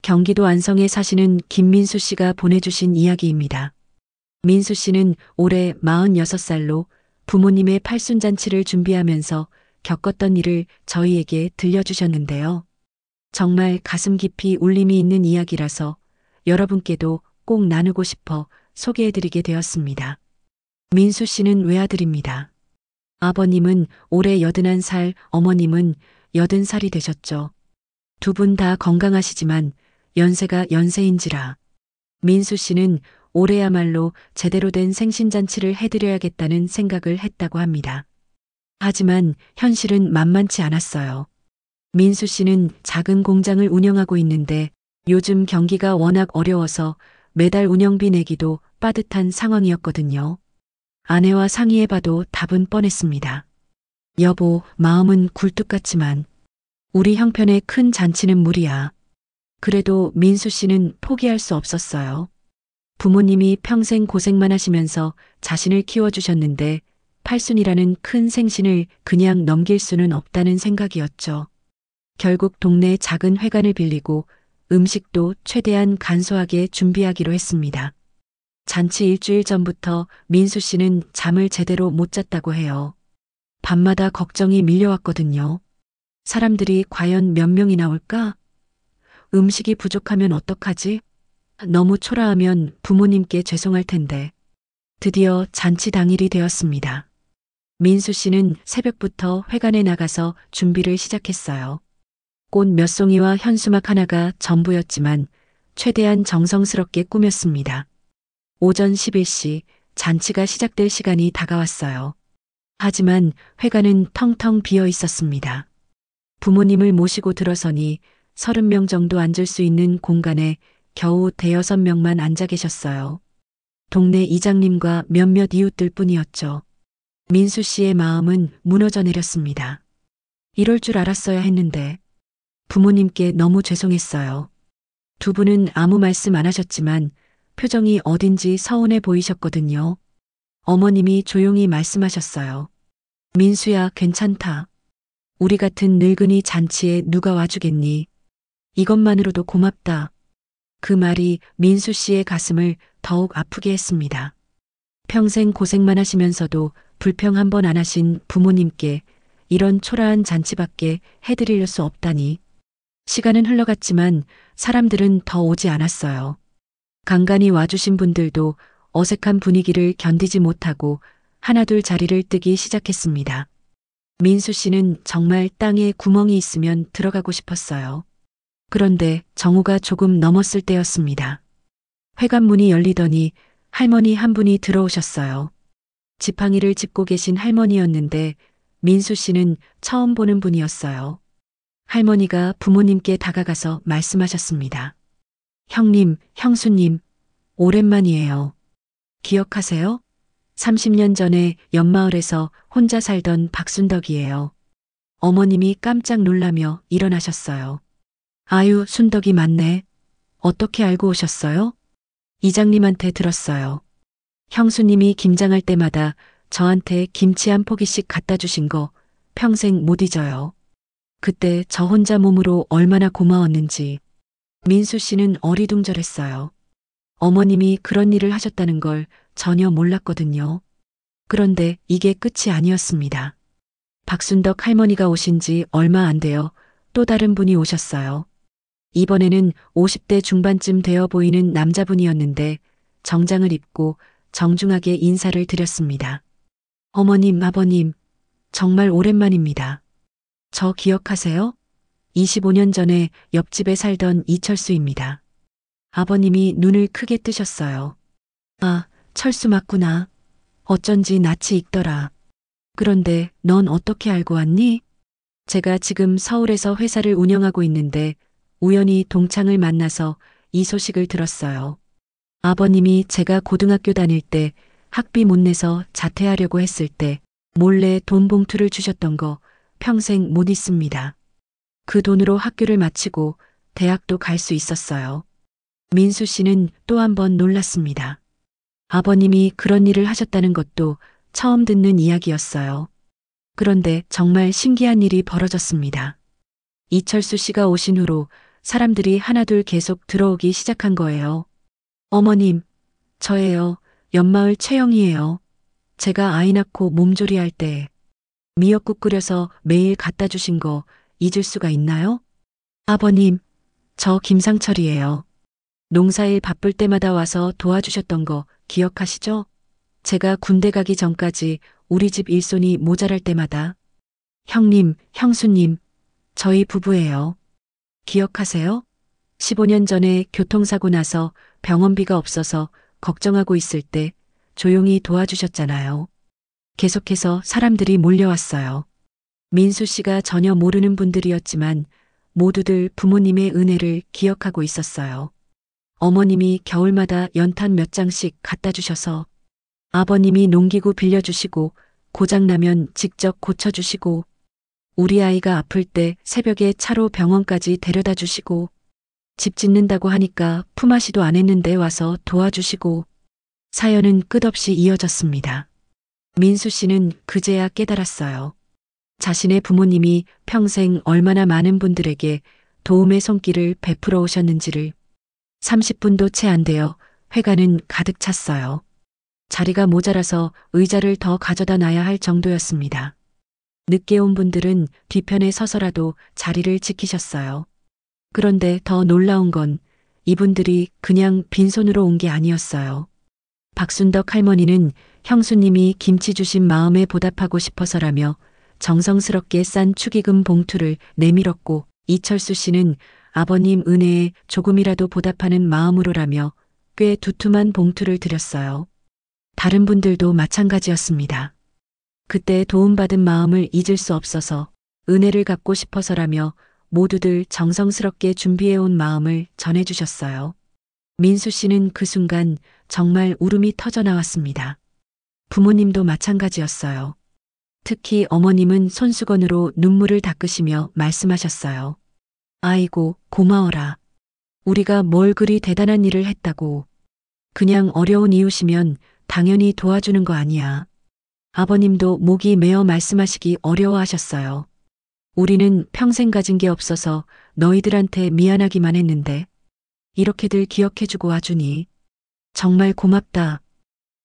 경기도 안성에 사시는 김민수 씨가 보내주신 이야기입니다. 민수 씨는 올해 46살로 부모님의 팔순잔치를 준비하면서 겪었던 일을 저희에게 들려주셨는데요. 정말 가슴 깊이 울림이 있는 이야기라서 여러분께도 꼭 나누고 싶어 소개해드리게 되었습니다. 민수 씨는 외아들입니다. 아버님은 올해 81살, 어머님은 80살이 되셨죠. 두 분 다 건강하시지만 연세가 연세인지라 민수 씨는 올해야말로 제대로 된 생신잔치를 해드려야겠다는 생각을 했다고 합니다. 하지만 현실은 만만치 않았어요. 민수 씨는 작은 공장을 운영하고 있는데 요즘 경기가 워낙 어려워서 매달 운영비 내기도 빠듯한 상황이었거든요. 아내와 상의해봐도 답은 뻔했습니다. 여보, 마음은 굴뚝 같지만 우리 형편에 큰 잔치는 무리야. 그래도 민수 씨는 포기할 수 없었어요. 부모님이 평생 고생만 하시면서 자신을 키워주셨는데 팔순이라는 큰 생신을 그냥 넘길 수는 없다는 생각이었죠. 결국 동네 작은 회관을 빌리고 음식도 최대한 간소하게 준비하기로 했습니다. 잔치 일주일 전부터 민수 씨는 잠을 제대로 못 잤다고 해요. 밤마다 걱정이 밀려왔거든요. 사람들이 과연 몇 명이나 올까? 음식이 부족하면 어떡하지? 너무 초라하면 부모님께 죄송할 텐데. 드디어 잔치 당일이 되었습니다. 민수 씨는 새벽부터 회관에 나가서 준비를 시작했어요. 꽃 몇 송이와 현수막 하나가 전부였지만 최대한 정성스럽게 꾸몄습니다. 오전 11시 잔치가 시작될 시간이 다가왔어요. 하지만 회관은 텅텅 비어 있었습니다. 부모님을 모시고 들어서니 30명 정도 앉을 수 있는 공간에 겨우 5~6명만 앉아 계셨어요. 동네 이장님과 몇몇 이웃들 뿐이었죠. 민수 씨의 마음은 무너져 내렸습니다. 이럴 줄 알았어야 했는데 부모님께 너무 죄송했어요. 두 분은 아무 말씀 안 하셨지만 표정이 어딘지 서운해 보이셨거든요. 어머님이 조용히 말씀하셨어요. 민수야, 괜찮다. 우리 같은 늙은이 잔치에 누가 와주겠니? 이것만으로도 고맙다. 그 말이 민수 씨의 가슴을 더욱 아프게 했습니다. 평생 고생만 하시면서도 불평 한 번 안 하신 부모님께 이런 초라한 잔치밖에 해드릴 수 없다니. 시간은 흘러갔지만 사람들은 더 오지 않았어요. 간간히 와주신 분들도 어색한 분위기를 견디지 못하고 하나둘 자리를 뜨기 시작했습니다. 민수 씨는 정말 땅에 구멍이 있으면 들어가고 싶었어요. 그런데 정오가 조금 넘었을 때였습니다. 회관문이 열리더니 할머니 한 분이 들어오셨어요. 지팡이를 짚고 계신 할머니였는데 민수 씨는 처음 보는 분이었어요. 할머니가 부모님께 다가가서 말씀하셨습니다. 형님, 형수님, 오랜만이에요. 기억하세요? 30년 전에 옆마을에서 혼자 살던 박순덕이에요. 어머님이 깜짝 놀라며 일어나셨어요. 아유, 순덕이 맞네. 어떻게 알고 오셨어요? 이장님한테 들었어요. 형수님이 김장할 때마다 저한테 김치 한 포기씩 갖다 주신 거 평생 못 잊어요. 그때 저 혼자 몸으로 얼마나 고마웠는지. 민수 씨는 어리둥절했어요. 어머님이 그런 일을 하셨다는 걸 전혀 몰랐거든요. 그런데 이게 끝이 아니었습니다. 박순덕 할머니가 오신 지 얼마 안 되어 또 다른 분이 오셨어요. 이번에는 50대 중반쯤 되어 보이는 남자분이었는데 정장을 입고 정중하게 인사를 드렸습니다. 어머님, 아버님, 정말 오랜만입니다. 저 기억하세요? 25년 전에 옆집에 살던 이철수입니다. 아버님이 눈을 크게 뜨셨어요. 아, 철수 맞구나. 어쩐지 낯이 익더라. 그런데 넌 어떻게 알고 왔니? 제가 지금 서울에서 회사를 운영하고 있는데 우연히 동창을 만나서 이 소식을 들었어요. 아버님이 제가 고등학교 다닐 때 학비 못 내서 자퇴하려고 했을 때 몰래 돈 봉투를 주셨던 거 평생 못 잊습니다. 그 돈으로 학교를 마치고 대학도 갈 수 있었어요. 민수 씨는 또 한 번 놀랐습니다. 아버님이 그런 일을 하셨다는 것도 처음 듣는 이야기였어요. 그런데 정말 신기한 일이 벌어졌습니다. 이철수 씨가 오신 후로 사람들이 하나둘 계속 들어오기 시작한 거예요. 어머님, 저예요. 옆마을 최영이에요. 제가 아이 낳고 몸조리할 때 미역국 끓여서 매일 갖다 주신 거 잊을 수가 있나요? 아버님, 저 김상철이에요. 농사일 바쁠 때마다 와서 도와주셨던 거 기억하시죠? 제가 군대 가기 전까지 우리 집 일손이 모자랄 때마다 형님, 형수님, 저희 부부예요. 기억하세요? 15년 전에 교통사고 나서 병원비가 없어서 걱정하고 있을 때 조용히 도와주셨잖아요. 계속해서 사람들이 몰려왔어요. 민수 씨가 전혀 모르는 분들이었지만 모두들 부모님의 은혜를 기억하고 있었어요. 어머님이 겨울마다 연탄 몇 장씩 갖다 주셔서 아버님이 농기구 빌려주시고 고장나면 직접 고쳐주시고 우리 아이가 아플 때 새벽에 차로 병원까지 데려다 주시고 집 짓는다고 하니까 품앗이도 안 했는데 와서 도와주시고 사연은 끝없이 이어졌습니다. 민수 씨는 그제야 깨달았어요. 자신의 부모님이 평생 얼마나 많은 분들에게 도움의 손길을 베풀어 오셨는지를. 30분도 채 안 되어 회관은 가득 찼어요. 자리가 모자라서 의자를 더 가져다 놔야 할 정도였습니다. 늦게 온 분들은 뒤편에 서서라도 자리를 지키셨어요. 그런데 더 놀라운 건 이분들이 그냥 빈손으로 온 게 아니었어요. 박순덕 할머니는 형수님이 김치 주신 마음에 보답하고 싶어서라며 정성스럽게 싼 축의금 봉투를 내밀었고 이철수 씨는 아버님 은혜에 조금이라도 보답하는 마음으로라며 꽤 두툼한 봉투를 드렸어요. 다른 분들도 마찬가지였습니다. 그때 도움받은 마음을 잊을 수 없어서 은혜를 갚고 싶어서라며 모두들 정성스럽게 준비해온 마음을 전해주셨어요. 민수 씨는 그 순간 정말 울음이 터져 나왔습니다. 부모님도 마찬가지였어요. 특히 어머님은 손수건으로 눈물을 닦으시며 말씀하셨어요. 아이고, 고마워라. 우리가 뭘 그리 대단한 일을 했다고. 그냥 어려운 이웃이면 당연히 도와주는 거 아니야. 아버님도 목이 메어 말씀하시기 어려워하셨어요. 우리는 평생 가진 게 없어서 너희들한테 미안하기만 했는데 이렇게들 기억해주고 와주니 정말 고맙다.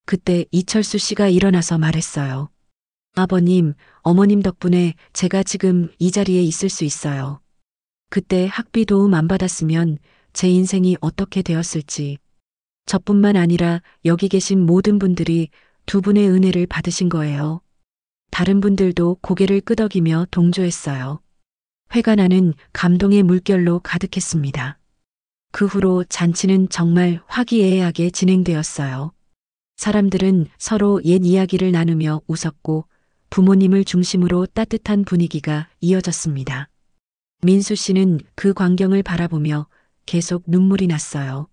그때 이철수 씨가 일어나서 말했어요. 아버님, 어머님 덕분에 제가 지금 이 자리에 있을 수 있어요. 그때 학비 도움 안 받았으면 제 인생이 어떻게 되었을지. 저뿐만 아니라 여기 계신 모든 분들이 두 분의 은혜를 받으신 거예요. 다른 분들도 고개를 끄덕이며 동조했어요. 회관 안은 감동의 물결로 가득했습니다. 그 후로 잔치는 정말 화기애애하게 진행되었어요. 사람들은 서로 옛 이야기를 나누며 웃었고 부모님을 중심으로 따뜻한 분위기가 이어졌습니다. 민수 씨는 그 광경을 바라보며 계속 눈물이 났어요.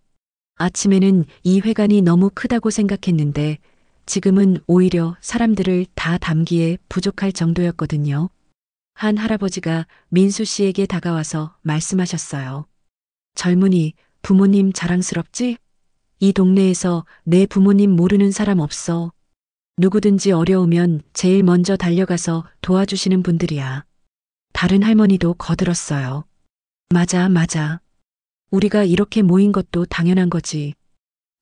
아침에는 이 회관이 너무 크다고 생각했는데 지금은 오히려 사람들을 다 담기에 부족할 정도였거든요. 한 할아버지가 민수 씨에게 다가와서 말씀하셨어요. 젊은이, 부모님 자랑스럽지? 이 동네에서 내 부모님 모르는 사람 없어. 누구든지 어려우면 제일 먼저 달려가서 도와주시는 분들이야. 다른 할머니도 거들었어요. 맞아, 맞아. 우리가 이렇게 모인 것도 당연한 거지.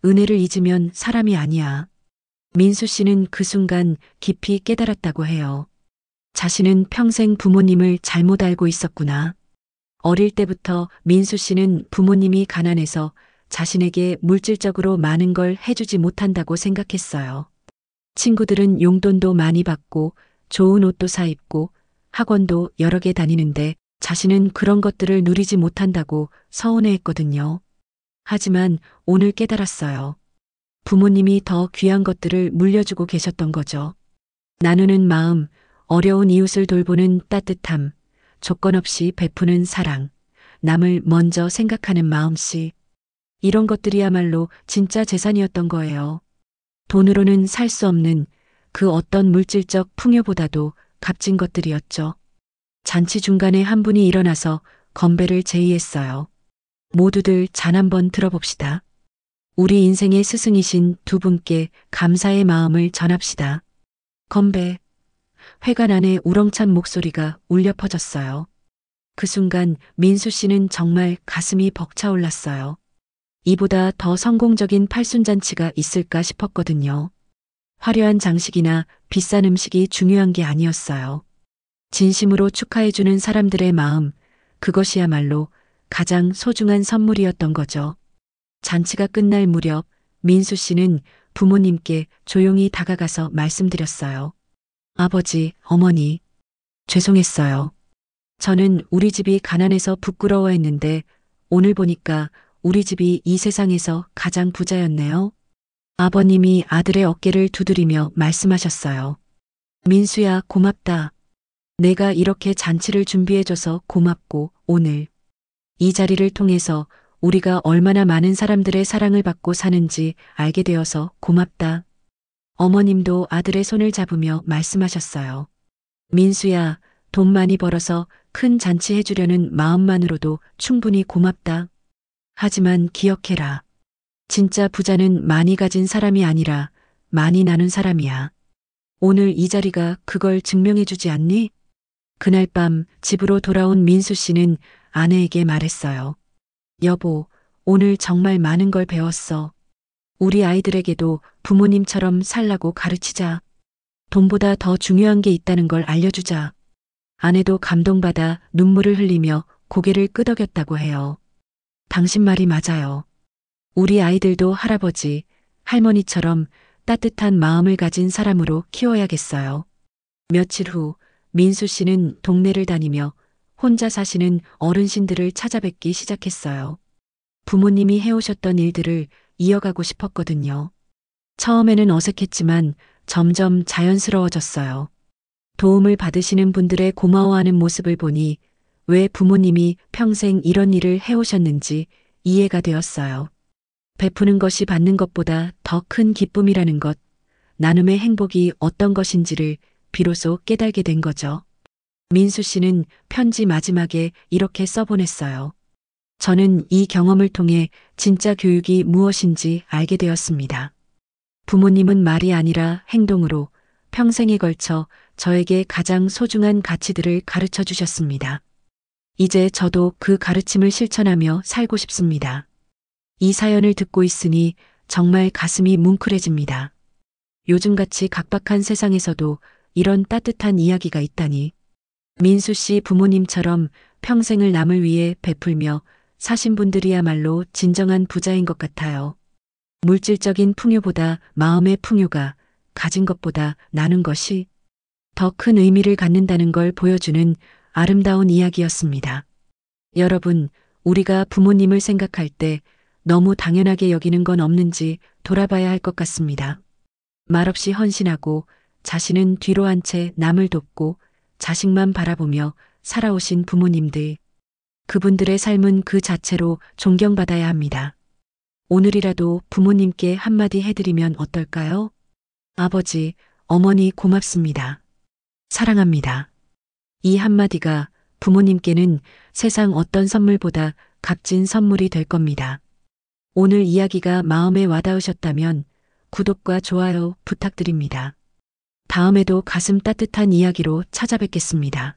은혜를 잊으면 사람이 아니야. 민수 씨는 그 순간 깊이 깨달았다고 해요. 자신은 평생 부모님을 잘못 알고 있었구나. 어릴 때부터 민수 씨는 부모님이 가난해서 자신에게 물질적으로 많은 걸 해주지 못한다고 생각했어요. 친구들은 용돈도 많이 받고 좋은 옷도 사 입고 학원도 여러 개 다니는데 자신은 그런 것들을 누리지 못한다고 서운해했거든요. 하지만 오늘 깨달았어요. 부모님이 더 귀한 것들을 물려주고 계셨던 거죠. 나누는 마음, 어려운 이웃을 돌보는 따뜻함, 조건 없이 베푸는 사랑, 남을 먼저 생각하는 마음씨. 이런 것들이야말로 진짜 재산이었던 거예요. 돈으로는 살 수 없는 그 어떤 물질적 풍요보다도 값진 것들이었죠. 잔치 중간에 한 분이 일어나서 건배를 제의했어요. 모두들 잔 한번 들어봅시다. 우리 인생의 스승이신 두 분께 감사의 마음을 전합시다. 건배. 회관 안에 우렁찬 목소리가 울려 퍼졌어요. 그 순간 민수 씨는 정말 가슴이 벅차올랐어요. 이보다 더 성공적인 팔순잔치가 있을까 싶었거든요. 화려한 장식이나 비싼 음식이 중요한 게 아니었어요. 진심으로 축하해주는 사람들의 마음, 그것이야말로 가장 소중한 선물이었던 거죠. 잔치가 끝날 무렵 민수 씨는 부모님께 조용히 다가가서 말씀드렸어요. 아버지, 어머니, 죄송했어요. 저는 우리 집이 가난해서 부끄러워했는데 오늘 보니까 우리 집이 이 세상에서 가장 부자였네요. 아버님이 아들의 어깨를 두드리며 말씀하셨어요. 민수야, 고맙다. 내가 이렇게 잔치를 준비해줘서 고맙고 오늘 이 자리를 통해서 우리가 얼마나 많은 사람들의 사랑을 받고 사는지 알게 되어서 고맙다. 어머님도 아들의 손을 잡으며 말씀하셨어요. 민수야, 돈 많이 벌어서 큰 잔치 해주려는 마음만으로도 충분히 고맙다. 하지만 기억해라. 진짜 부자는 많이 가진 사람이 아니라 많이 나눈 사람이야. 오늘 이 자리가 그걸 증명해주지 않니? 그날 밤 집으로 돌아온 민수 씨는 아내에게 말했어요. 여보, 오늘 정말 많은 걸 배웠어. 우리 아이들에게도 부모님처럼 살라고 가르치자. 돈보다 더 중요한 게 있다는 걸 알려주자. 아내도 감동받아 눈물을 흘리며 고개를 끄덕였다고 해요. 당신 말이 맞아요. 우리 아이들도 할아버지, 할머니처럼 따뜻한 마음을 가진 사람으로 키워야겠어요. 며칠 후 민수 씨는 동네를 다니며 혼자 사시는 어르신들을 찾아뵙기 시작했어요. 부모님이 해오셨던 일들을 이어가고 싶었거든요. 처음에는 어색했지만 점점 자연스러워졌어요. 도움을 받으시는 분들의 고마워하는 모습을 보니 왜 부모님이 평생 이런 일을 해오셨는지 이해가 되었어요. 베푸는 것이 받는 것보다 더 큰 기쁨이라는 것, 나눔의 행복이 어떤 것인지를 비로소 깨달게 된 거죠. 민수 씨는 편지 마지막에 이렇게 써보냈어요. 저는 이 경험을 통해 진짜 교육이 무엇인지 알게 되었습니다. 부모님은 말이 아니라 행동으로 평생에 걸쳐 저에게 가장 소중한 가치들을 가르쳐 주셨습니다. 이제 저도 그 가르침을 실천하며 살고 싶습니다. 이 사연을 듣고 있으니 정말 가슴이 뭉클해집니다. 요즘같이 각박한 세상에서도 이런 따뜻한 이야기가 있다니. 민수 씨 부모님처럼 평생을 남을 위해 베풀며 사신 분들이야말로 진정한 부자인 것 같아요. 물질적인 풍요보다 마음의 풍요가 가진 것보다 나눈 것이 더 큰 의미를 갖는다는 걸 보여주는 아름다운 이야기였습니다. 여러분, 우리가 부모님을 생각할 때 너무 당연하게 여기는 건 없는지 돌아봐야 할 것 같습니다. 말없이 헌신하고 자신은 뒤로 한 채 남을 돕고 자식만 바라보며 살아오신 부모님들. 그분들의 삶은 그 자체로 존경받아야 합니다. 오늘이라도 부모님께 한마디 해드리면 어떨까요? 아버지, 어머니 고맙습니다. 사랑합니다. 이 한마디가 부모님께는 세상 어떤 선물보다 값진 선물이 될 겁니다. 오늘 이야기가 마음에 와닿으셨다면 구독과 좋아요 부탁드립니다. 다음에도 가슴 따뜻한 이야기로 찾아뵙겠습니다.